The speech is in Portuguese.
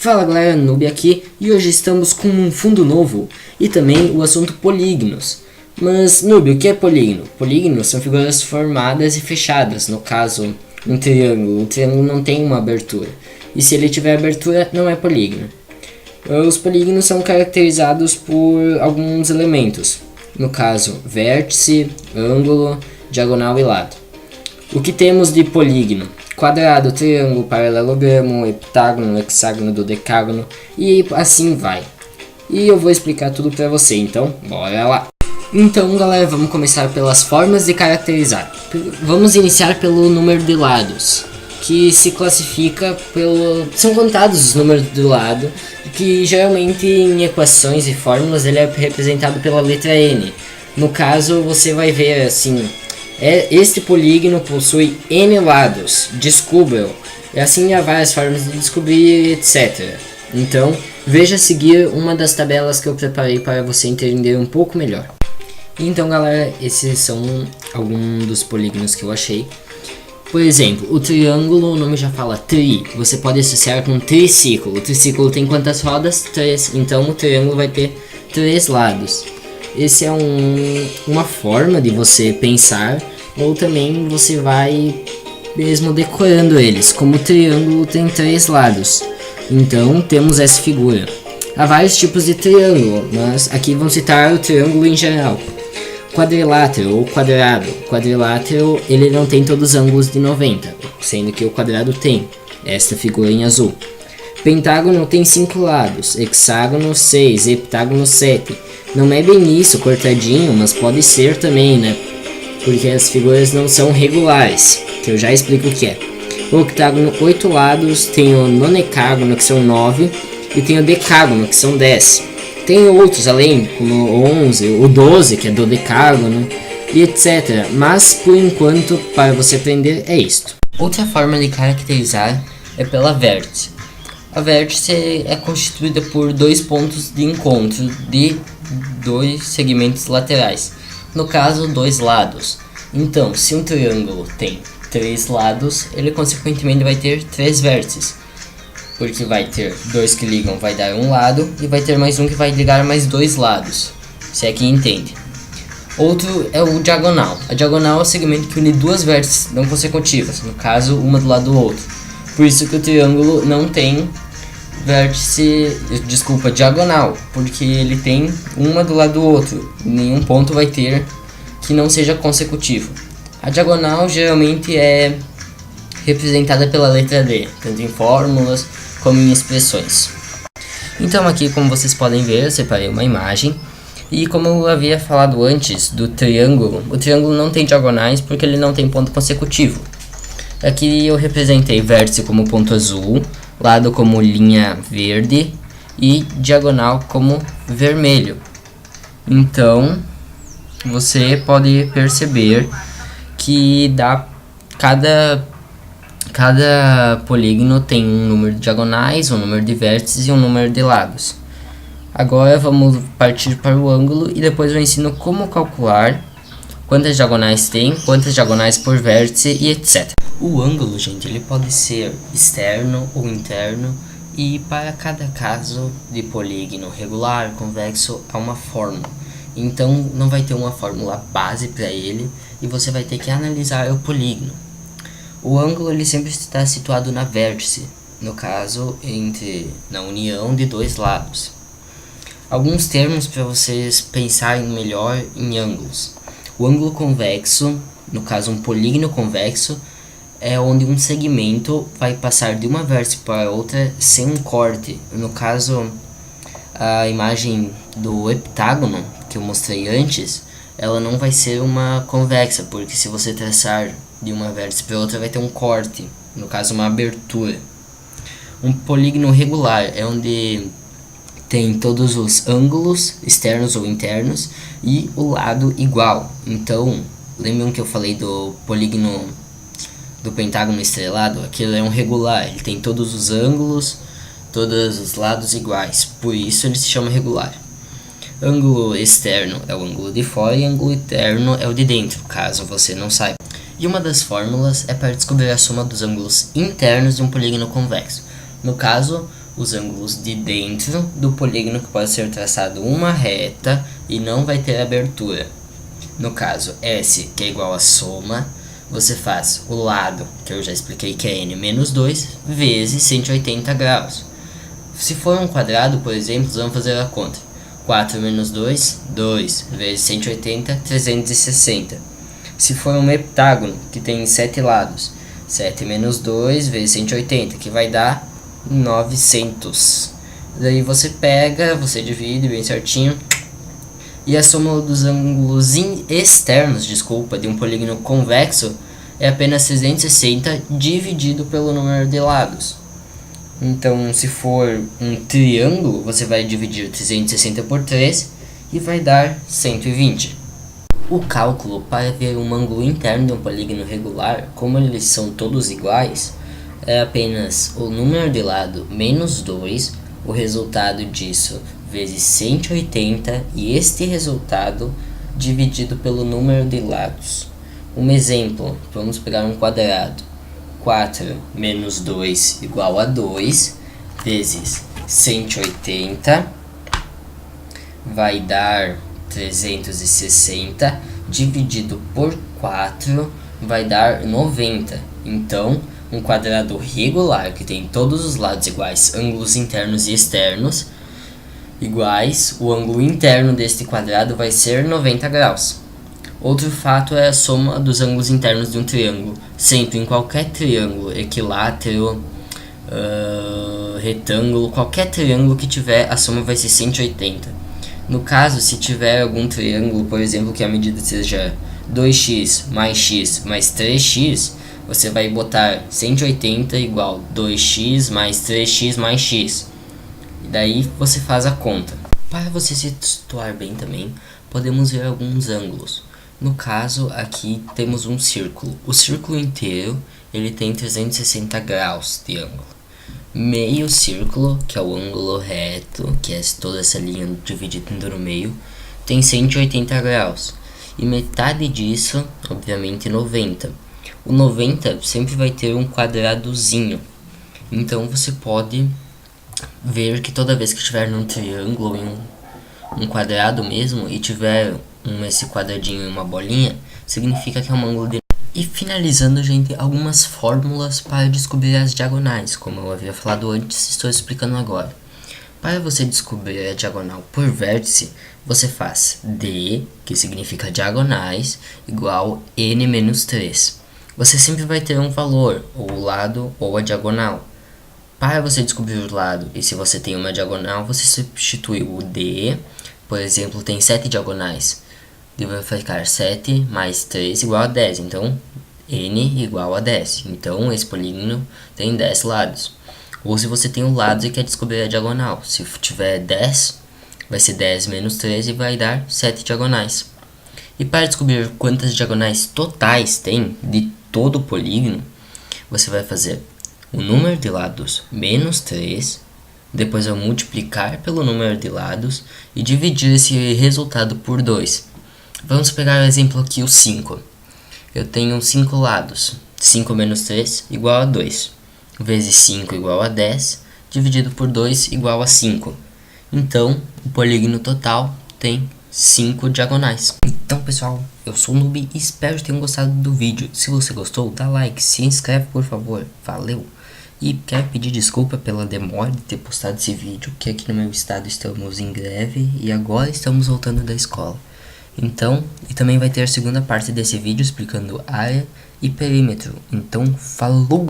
Fala galera, Noob aqui, e hoje estamos com um fundo novo e também o assunto polígonos. Mas Noob, o que é polígono? Polígonos são figuras formadas e fechadas, no caso um triângulo. O triângulo não tem uma abertura, e se ele tiver abertura não é polígono. Os polígonos são caracterizados por alguns elementos, no caso vértice, ângulo, diagonal e lado. O que temos de polígono? Quadrado, triângulo, paralelogramo, heptágono, hexágono, dodecágono e assim vai. E eu vou explicar tudo pra você, então bora lá! Então galera, vamos começar pelas formas de caracterizar. Vamos iniciar pelo número de lados, que se classifica pelo... São contados os números do lado, que geralmente em equações e fórmulas ele é representado pela letra N. No caso você vai ver assim... Este polígono possui N lados, descubra-o. Assim há várias formas de descobrir, etc. Então, veja a seguir uma das tabelas que eu preparei para você entender um pouco melhor. Então galera, esses são alguns dos polígonos que eu achei. Por exemplo, o triângulo, o nome já fala tri, você pode associar com triciclo. O triciclo tem quantas rodas? 3, então o triângulo vai ter 3 lados. Esse é uma forma de você pensar, ou também você vai mesmo decorando eles, como o triângulo tem 3 lados. Então temos essa figura. Há vários tipos de triângulo, mas aqui vamos citar o triângulo em geral. Quadrilátero ou quadrado. Quadrilátero ele não tem todos os ângulos de 90, sendo que o quadrado tem, esta figura em azul. Pentágono tem 5 lados, hexágono 6, heptágono 7. Não é bem isso, cortadinho, mas pode ser também, né? Porque as figuras não são regulares, que eu já explico o que é. O octágono 8 lados, tem o nonecágono, que são 9, e tem o decágono, que são 10. Tem outros além, como o 11, o 12, que é dodecágono, e etc. Mas, por enquanto, para você aprender, é isto. Outra forma de caracterizar é pela vértice. A vértice é constituída por 2 pontos de encontro de 2 segmentos laterais, no caso 2 lados. Então, se um triângulo tem 3 lados, ele consequentemente vai ter 3 vértices, porque vai ter 2 que ligam, vai dar um lado, e vai ter mais um que vai ligar mais 2 lados, se é que entende. Outro é o diagonal. A diagonal é o segmento que une 2 vértices não consecutivas, no caso uma do lado do outro. Por isso que o triângulo não tem diagonal, porque ele tem uma do lado do outro, nenhum ponto vai ter que não seja consecutivo. A diagonal geralmente é representada pela letra D, tanto em fórmulas como em expressões. Então aqui, como vocês podem ver, eu separei uma imagem, e como eu havia falado antes do triângulo, o triângulo não tem diagonais porque ele não tem ponto consecutivo. Aqui eu representei vértice como ponto azul, lado como linha verde e diagonal como vermelho. Então você pode perceber que cada polígono tem um número de diagonais, um número de vértices e um número de lados. Agora vamos partir para o ângulo e depois eu ensino como calcular quantas diagonais tem, quantas diagonais por vértice e etc. O ângulo, gente, ele pode ser externo ou interno, e para cada caso de polígono regular, convexo, há uma fórmula. Então não vai ter uma fórmula base para ele, e você vai ter que analisar o polígono. O ângulo ele sempre está situado na vértice, no caso na união de 2 lados. Alguns termos para vocês pensarem melhor em ângulos. O ângulo convexo, no caso um polígono convexo, é onde um segmento vai passar de uma vértice para outra sem um corte. No caso, a imagem do heptágono que eu mostrei antes, ela não vai ser uma convexa, porque se você traçar de uma vértice para outra vai ter um corte, no caso uma abertura. Um polígono regular é onde tem todos os ângulos externos ou internos e o lado igual. Então, lembram que eu falei do polígono do pentágono estrelado? Aquilo é um regular, ele tem todos os ângulos, todos os lados iguais, por isso ele se chama regular. Ângulo externo é o ângulo de fora e ângulo interno é o de dentro, caso você não saiba. E uma das fórmulas é para descobrir a soma dos ângulos internos de um polígono convexo. No caso, os ângulos de dentro do polígono, que pode ser traçado uma reta e não vai ter abertura. No caso, S, que é igual a soma, você faz o lado, que eu já expliquei que é n menos 2, vezes 180 graus. Se for um quadrado, por exemplo, vamos fazer a conta. 4 menos 2, 2, vezes 180, 360. Se for um heptágono, que tem 7 lados, 7 menos 2 vezes 180, que vai dar 900. Daí você pega, você divide bem certinho. E a soma dos ângulos externos, de um polígono convexo é apenas 360 dividido pelo número de lados. Então, se for um triângulo, você vai dividir 360 por 3 e vai dar 120. O cálculo para ver um ângulo interno de um polígono regular, como eles são todos iguais, é apenas o número de lado menos 2, o resultado disso vezes 180 e este resultado dividido pelo número de lados. Um exemplo, vamos pegar um quadrado. 4 menos 2 igual a 2 vezes 180 vai dar 360 dividido por 4 vai dar 90. Então, um quadrado regular que tem todos os lados iguais, ângulos internos e externos iguais, o ângulo interno deste quadrado vai ser 90 graus. Outro fato é a soma dos ângulos internos de um triângulo. Sempre em qualquer triângulo, equilátero, retângulo, qualquer triângulo que tiver, a soma vai ser 180. No caso, se tiver algum triângulo, por exemplo, que a medida seja 2x mais 3x, você vai botar 180 igual 2x mais 3x mais x. E daí você faz a conta. Para você se situar bem também, podemos ver alguns ângulos. No caso, aqui temos um círculo. O círculo inteiro ele tem 360 graus de ângulo. Meio círculo, que é o ângulo reto, que é toda essa linha dividida no meio, tem 180 graus. E metade disso, obviamente, 90. O 90 sempre vai ter um quadradozinho. Então você pode ver que toda vez que estiver num triângulo ou em um quadrado mesmo e tiver esse quadradinho e uma bolinha, significa que é um ângulo de... E finalizando, gente, algumas fórmulas para descobrir as diagonais, como eu havia falado antes, estou explicando agora. Para você descobrir a diagonal por vértice, você faz D, que significa diagonais, igual n menos 3. Você sempre vai ter um valor, ou o lado ou a diagonal. Para você descobrir o lado, e se você tem uma diagonal, você substitui o D, por exemplo, tem 7 diagonais. Vai ficar 7 mais 3 igual a 10, então n igual a 10. Então esse polígono tem 10 lados. Ou se você tem um lado e quer descobrir a diagonal, se tiver 10, vai ser 10 menos 3 e vai dar 7 diagonais. E para descobrir quantas diagonais totais tem de todo o polígono, você vai fazer o número de lados menos 3, depois vai multiplicar pelo número de lados e dividir esse resultado por 2. Vamos pegar o exemplo aqui, o 5. Eu tenho 5 lados. 5 menos 3 igual a 2. Vezes 5 igual a 10. Dividido por 2 igual a 5. Então, o polígono total tem 5 diagonais. Então, pessoal, eu sou o Noob e espero que tenham gostado do vídeo. Se você gostou, dá like, se inscreve, por favor. Valeu! E quero pedir desculpa pela demora de ter postado esse vídeo, que aqui no meu estado estamos em greve e agora estamos voltando da escola. Então, e também vai ter a segunda parte desse vídeo explicando área e perímetro. Então, falou!